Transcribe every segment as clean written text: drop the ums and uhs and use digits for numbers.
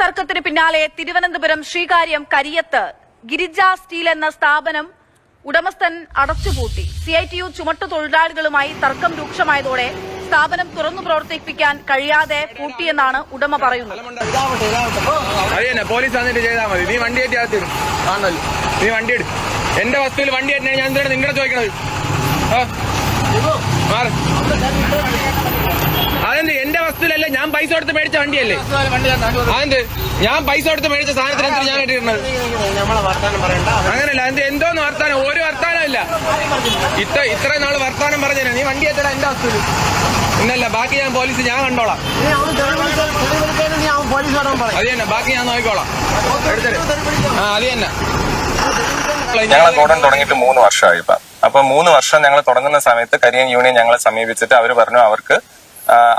തർക്കത്തിന് പിന്നാലെ തിരുവനന്തപുരം ശ്രീകാര്യം കരിയത്ത് ഗിരിജ സ്റ്റീൽ എന്ന സ്ഥാപനം ഉടമസ്ഥൻ അടച്ചുപൂട്ടി. CITU ചുമട്ടുതൊഴിലാളികളുമായി തർക്കം രൂക്ഷമായതോടെ സ്ഥാപനം തുറന്നു പ്രവർത്തിപ്പിക്കാൻ കഴിയാതെ പൂട്ടിയെന്നാണ് ഉടമ പറയുന്നത്. പോലീസ് വന്നിട്ട് ചെയ്താൽ മതി. നീ വണ്ടി കയറ്റി ആണല്ലോ, നീ വണ്ടി എടുക്കും. എന്റെ വസ്തുവിൽ വണ്ടി കയറ്റിയാണ് ഞാൻ എന്തിനാണ് നിങ്ങളെ ചോദിക്കണത്? അതെന്ത് എന്റെ വസ്തുവിലല്ല, ഞാൻ പൈസ കൊടുത്ത് മേടിച്ച വണ്ടിയല്ലേ? അതെന്ത് ഞാൻ പൈസ കൊടുത്ത് മേടിച്ച സാധനത്തിന് എന്തിനാ ഞാൻ കെട്ടിയിരുന്നത്? അങ്ങനല്ല, എന്ത് എന്തോന്ന് വർത്താനം? ഒരു വർത്താനം ഇല്ല. ഇത്രയും നാള് വർത്താനം പറഞ്ഞാ നീ വണ്ടി എത്തടാ എന്റെ വസ്തുവിൽ. ഇന്നല്ല, ബാക്കി ഞാൻ പോലീസ് ഞാൻ കണ്ടോളാം. അത് തന്നെ, ബാക്കി ഞാൻ നോക്കിക്കോളാം. അത് തന്നെ. ഞങ്ങൾ ഗോഡൻ തുടങ്ങിയിട്ട് 3 വർഷമായി ഇപ്പൊ. അപ്പൊ 3 വർഷം ഞങ്ങൾ തുടങ്ങുന്ന സമയത്ത് കരിയൻ യൂണിയൻ ഞങ്ങളെ സമീപിച്ചിട്ട് അവർ പറഞ്ഞു അവർക്ക്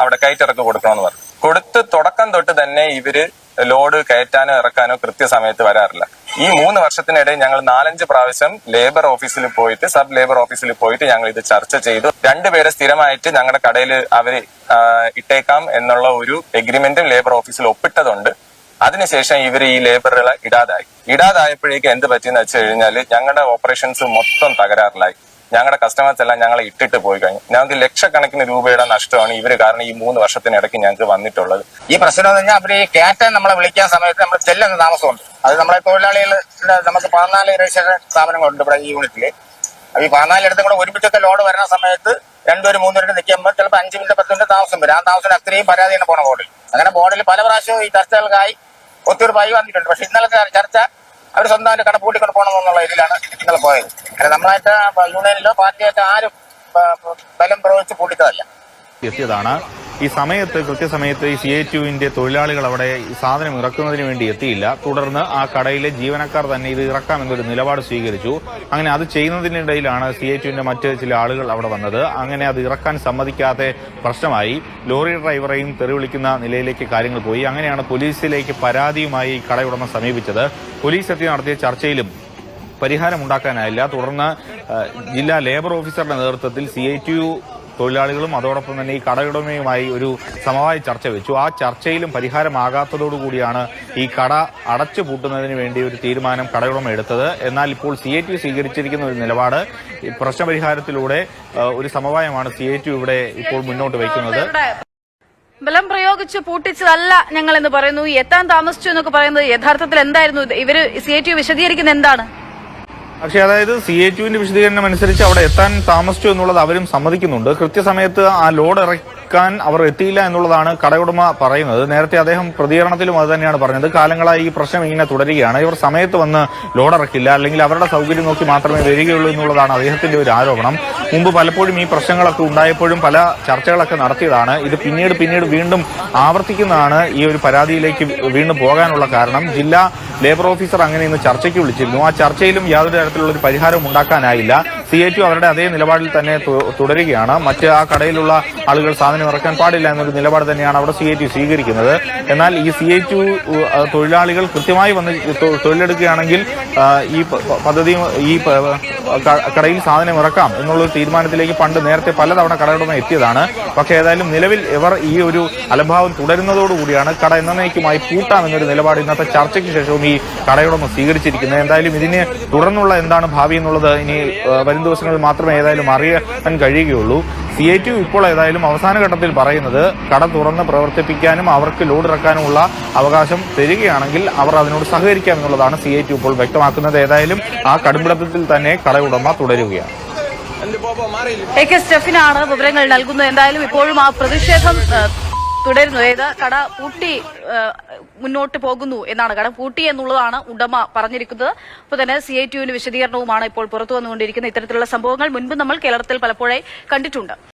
അവിടെ കയറ്റിറക്ക് കൊടുക്കണമെന്ന് പറഞ്ഞു. കൊടുത്ത് തുടക്കം തൊട്ട് തന്നെ ഇവര് ലോഡ് കയറ്റാനോ ഇറക്കാനോ കൃത്യസമയത്ത് വരാറില്ല. ഈ 3 വർഷത്തിനിടയിൽ ഞങ്ങൾ 4-5 പ്രാവശ്യം ലേബർ ഓഫീസിൽ പോയിട്ട്, സബ് ലേബർ ഓഫീസിൽ പോയിട്ട് ഞങ്ങൾ ഇത് ചർച്ച ചെയ്തു. 2 പേരെ സ്ഥിരമായിട്ട് ഞങ്ങളുടെ കടയിൽ അവര് ഇട്ടേക്കാം എന്നുള്ള ഒരു എഗ്രിമെന്റും ലേബർ ഓഫീസിൽ ഒപ്പിട്ടതുണ്ട്. അതിനുശേഷം ഇവർ ഈ ലേബറുകളെ ഇടാതായപ്പോഴേക്ക് എന്ത് പറ്റിയെന്ന് വെച്ച് കഴിഞ്ഞാല് ഞങ്ങളുടെ ഓപ്പറേഷൻസ് മൊത്തം തകരാറിലായി. ഞങ്ങളുടെ കസ്റ്റമേഴ്സ് എല്ലാം ഞങ്ങളെ ഇട്ടിട്ട് പോയി കഴിഞ്ഞു. ഞങ്ങൾക്ക് ലക്ഷക്കണക്കിന് രൂപയുടെ നഷ്ടമാണ് ഇവര് കാരണം ഈ 3 വർഷത്തിനിടയ്ക്ക് ഞങ്ങൾക്ക് വന്നിട്ടുള്ളത്. ഈ പ്രശ്നം എന്ന് പറഞ്ഞാൽ അവര് കയറ്റാൻ നമ്മളെ വിളിക്കാൻ സമയത്ത് നമ്മൾ ചെല്ലുന്ന താമസമുണ്ട്. അത് നമ്മളെ തൊഴിലാളികൾ നമുക്ക് 14 രജിസ്ട്രേഷൻ സ്ഥാപനങ്ങളുണ്ട് ഇവിടെ ഈ യൂണിറ്റില്. ഈ 14 ഇടത്തും കൂടെ ഒരുമിച്ചൊക്കെ ലോഡ് വരുന്ന സമയത്ത് 2 ഒരു 3 നിൽക്കുമ്പോൾ ചിലപ്പോൾ 5 മിനിറ്റ് 10 മിനിറ്റ് താമസം വരും. ആ താമസം അത്രയും പരാതിയാണ് പോണ ബോർഡിൽ. അങ്ങനെ ബോർഡിൽ പല പ്രാവശ്യവും ഈ ചർച്ചകൾക്കായി ഒത്തുതീർപ്പായി വന്നിട്ടുണ്ട്. പക്ഷെ ഇന്നലത്തെ ചർച്ച അവർ സ്വന്തമായിട്ട് കടപ്പൂട്ടിക്കൊണ്ട് പോകണമെന്നുള്ള ഇതിലാണ് ഇന്നലെ പോയത്. അങ്ങനെ നമ്മളായിട്ട് യൂണിയനിലോ പാർട്ടിയായിട്ട് ആരും ബലം പ്രയോഗിച്ച് പൂട്ടിച്ചതല്ല. എത്തിയതാണ് ഈ സമയത്ത്, കൃത്യസമയത്ത് ഈ CITUവിന്റെ തൊഴിലാളികൾ അവിടെ ഈ സാധനം ഇറക്കുന്നതിന് വേണ്ടി എത്തിയില്ല. തുടർന്ന് ആ കടയിലെ ജീവനക്കാർ തന്നെ ഇത് ഇറക്കാമെന്നൊരു നിലപാട് സ്വീകരിച്ചു. അങ്ങനെ അത് ചെയ്യുന്നതിനിടയിലാണ് CITUവിന്റെ മറ്റ് ചില ആളുകൾ അവിടെ വന്നത്. അങ്ങനെ അത് ഇറക്കാൻ സമ്മതിക്കാതെ പ്രശ്നമായി. ലോറി ഡ്രൈവറെയും തെറിവിളിക്കുന്ന നിലയിലേക്ക് കാര്യങ്ങൾ പോയി. അങ്ങനെയാണ് പോലീസിലേക്ക് പരാതിയുമായി കടയുടമ സമീപിച്ചത്. പോലീസ് എത്തി നടത്തിയ ചർച്ചയിലും പരിഹാരമുണ്ടാക്കാനായില്ല. തുടർന്ന് ജില്ലാ ലേബർ ഓഫീസറുടെ നേതൃത്വത്തിൽ CITU തൊഴിലാളികളും അതോടൊപ്പം തന്നെ ഈ കടയുടമയുമായി ഒരു സമവായ ചർച്ച വെച്ചു. ആ ചർച്ചയിലും പരിഹാരമാകാത്തതോടുകൂടിയാണ് ഈ കട അടച്ചു പൂട്ടുന്നതിന് വേണ്ടി ഒരു തീരുമാനം കടയുടമ എടുത്തത്. എന്നാൽ ഇപ്പോൾ CITU സ്വീകരിച്ചിരിക്കുന്ന ഒരു നിലപാട് പ്രശ്നപരിഹാരത്തിലൂടെ ഒരു സമവായമാണ് CITU ഇവിടെ ഇപ്പോൾ മുന്നോട്ട് വയ്ക്കുന്നത്. ബലം പ്രയോഗിച്ച് പൂട്ടിച്ചതല്ല ഞങ്ങൾ എന്ന് പറയുന്നു. എത്താൻ താമസിച്ചു എന്നൊക്കെ പറയുന്നത് യഥാർത്ഥത്തിൽ എന്തായിരുന്നു? ഇവര് CITU വിശദീകരിക്കുന്ന എന്താണ്? പക്ഷേ അതായത് CITUവിന്റെ വിശദീകരണം അനുസരിച്ച് അവിടെ എത്താൻ താമസിച്ചു എന്നുള്ളത് അവരും സമ്മതിക്കുന്നുണ്ട്. കൃത്യസമയത്ത് ആ ലോഡ് ഇറക്കാൻ അവർ എത്തിയില്ല എന്നുള്ളതാണ് കടയുടമ പറയുന്നത്. നേരത്തെ അദ്ദേഹം പ്രതികരണത്തിലും അത് തന്നെയാണ് പറഞ്ഞത്. കാലങ്ങളായി ഈ പ്രശ്നം ഇങ്ങനെ തുടരുകയാണ്. ഇവർ സമയത്ത് വന്ന് ലോഡ് ഇറക്കില്ല, അല്ലെങ്കിൽ അവരുടെ സൗകര്യം നോക്കി മാത്രമേ വരികയുള്ളൂ എന്നുള്ളതാണ് അദ്ദേഹത്തിന്റെ ഒരു ആരോപണം. മുമ്പ് പലപ്പോഴും ഈ പ്രശ്നങ്ങളൊക്കെ ഉണ്ടായപ്പോഴും പല ചർച്ചകളൊക്കെ നടത്തിയതാണ്. ഇത് പിന്നീട് വീണ്ടും ആവർത്തിക്കുന്നതാണ് ഈ ഒരു പരാതിയിലേക്ക് വീണ്ടും പോകാനുള്ള കാരണം. ജില്ലാ ലേബർ ഓഫീസർ അങ്ങനെ ഇന്ന് ചർച്ചയ്ക്ക് വിളിച്ചിരുന്നു. ആ ചർച്ചയിലും യാതൊരു തരത്തിലുള്ള ഒരു പരിഹാരം ഉണ്ടാക്കാനായില്ല. CITU അവരുടെ അതേ നിലപാടിൽ തന്നെ തുടരുകയാണ്. മറ്റ് ആ കടയിലുള്ള ആളുകൾ സാധനം ഇറക്കാൻ പാടില്ല എന്നൊരു നിലപാട് തന്നെയാണ് അവിടെ CITU സ്വീകരിക്കുന്നത്. എന്നാൽ ഈ CITU തൊഴിലാളികൾ കൃത്യമായി വന്ന് തൊഴിലെടുക്കുകയാണെങ്കിൽ ഈ പദ്ധതി ഈ കടയിൽ സാധനം ഇറക്കാം എന്നുള്ളൊരു തീരുമാനത്തിലേക്ക് നേരത്തെ പലതവണ കടയുടമ എത്തിയതാണ്. പക്ഷേ ഏതായാലും നിലവിൽ ഇവർ ഈ ഒരു അലംഭാവം തുടരുന്നതോടുകൂടിയാണ് കട എന്നേക്കുമായി പൂട്ടാം എന്നൊരു നിലപാട് ഇന്നത്തെ ചർച്ചയ്ക്ക് ശേഷവും ഈ കടയുടമ സ്വീകരിച്ചിരിക്കുന്നത്. എന്തായാലും ഇതിന് തുടർന്നുള്ള എന്താണ് ഭാവി എന്നുള്ളത് ഇനി വരും ദിവസങ്ങളിൽ മാത്രമേ ഏതായാലും അറിയാൻ കഴിയുകയുള്ളൂ. CITU ഇപ്പോൾ ഏതായാലും അവസാന ഘട്ടത്തിൽ പറയുന്നത് കട തുറന്ന് പ്രവർത്തിപ്പിക്കാനും അവർക്ക് ലോഡ് ഇറക്കാനുമുള്ള അവകാശം തരികയാണെങ്കിൽ അവർ അതിനോട് സഹകരിക്കാമെന്നുള്ളതാണ് CITU ഇപ്പോൾ വ്യക്തമാക്കുന്നത്. ഏതായാലും ആ കടുംപിടുത്തത്തിൽ തന്നെ കടയുടമ തുടരുകയാണ്. AK സ്റ്റെഫിനാണ് വിവരങ്ങൾ നൽകുന്നത്. എന്തായാലും ഇപ്പോഴും ആ പ്രതിഷേധം തുടരുന്നു. കട പൂട്ടി മുന്നോട്ട് പോകുന്നു എന്നാണ്. കട പൂട്ടി എന്നുള്ളതാണ് ഉടമ പറഞ്ഞിരിക്കുന്നത്. അപ്പോൾ തന്നെ CITUവിന്റെ വിശദീകരണവുമാണ് ഇപ്പോൾ പുറത്തു വന്നുകൊണ്ടിരിക്കുന്നത്. ഇത്തരത്തിലുള്ള സംഭവങ്ങൾ മുൻപ് നമ്മൾ കേരളത്തിൽ പലപ്പോഴായി കണ്ടിട്ടുണ്ട്.